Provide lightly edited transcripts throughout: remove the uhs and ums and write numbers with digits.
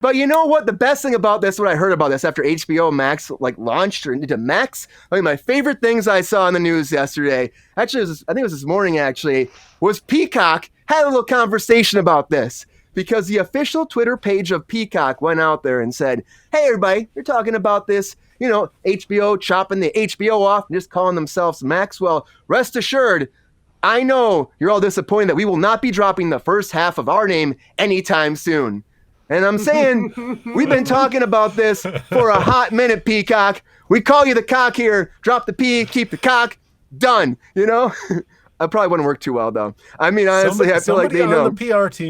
But you know what? The best thing about this, what I heard about this after HBO Max launched or into Max, my favorite things I saw in the news yesterday, actually, I think it was this morning actually, was Peacock had a little conversation about this because the official Twitter page of Peacock went out there and said, hey, everybody, you're talking about this, HBO chopping the HBO off and just calling themselves Max. Well, rest assured, I know you're all disappointed that we will not be dropping the first half of our name anytime soon. And I'm saying, we've been talking about this for a hot minute, Peacock. We call you the cock here. Drop the P, keep the cock. Done. I probably wouldn't work too well, though. I mean, honestly, I feel like they know.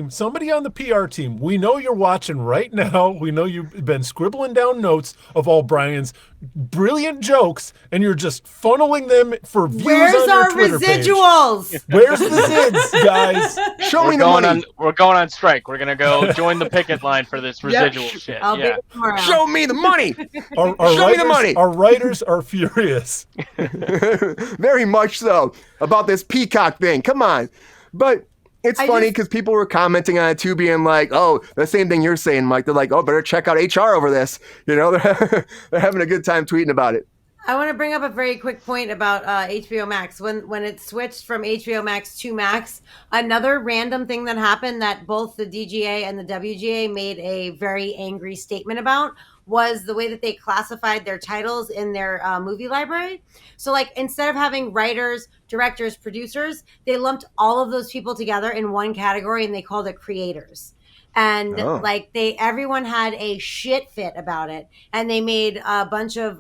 Somebody on the PR team. We know you're watching right now. We know you've been scribbling down notes of all Brian's brilliant jokes, and you're just funneling them for views on your Twitter residuals? Page. Where's the zids, guys? Show me the money. We're going on strike. We're going to go join the picket line for this residual shit. Show me the money. Show me the money. Our writers are furious. Very much so about this Peacock thing. Come on. But it's funny because people were commenting on it too, being like, oh, the same thing you're saying, Mike. They're like, oh, better check out HR over this. They're having a good time tweeting about it. I want to bring up a very quick point about HBO Max. When it switched from HBO Max to Max, another random thing that happened that both the DGA and the WGA made a very angry statement about was the way that they classified their titles in their movie library. So instead of having writers, directors, producers, they lumped all of those people together in one category and they called it creators. And everyone had a shit fit about it. And they made a bunch of,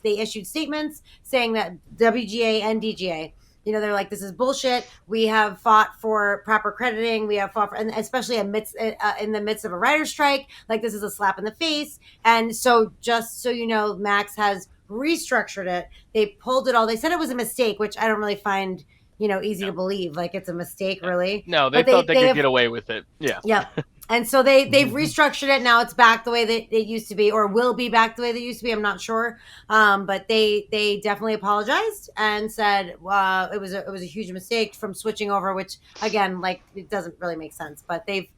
they issued statements saying that WGA and DGA, they're like, this is bullshit. We have fought for proper crediting. We have fought for, and especially in the midst of a writer's strike, this is a slap in the face. And so just so you know, Max has restructured it. They pulled it all. They said it was a mistake, which I don't really find, easy to believe. It's a mistake, really. No, they thought they could get away with it. Yeah. Yeah. And so they've restructured it. Now it's back the way that it used to be, or will be back the way that it used to be. I'm not sure. But they definitely apologized and said it was a huge mistake from switching over, which again, it doesn't really make sense. But they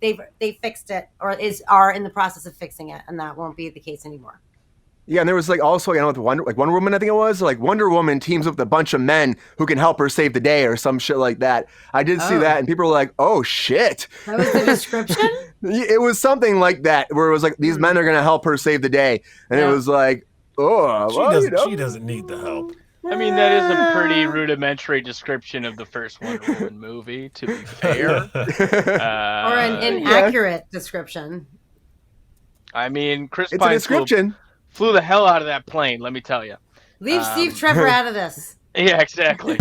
fixed it, or are in the process of fixing it, and that won't be the case anymore. Yeah, and there was also, with Wonder Woman, I think it was, Wonder Woman teams up with a bunch of men who can help her save the day or some shit like that. I did see that, and people were like, oh, shit. That was the description? It was something like that, where it was these men are going to help her save the day. And it was like, she doesn't need the help. I mean, that is a pretty rudimentary description of the first Wonder Woman movie, to be fair. Or an inaccurate description. I mean, Chris It's Pine a description. Flew the hell out of that plane, let me tell you. Leave Steve Trevor out of this. Yeah, exactly.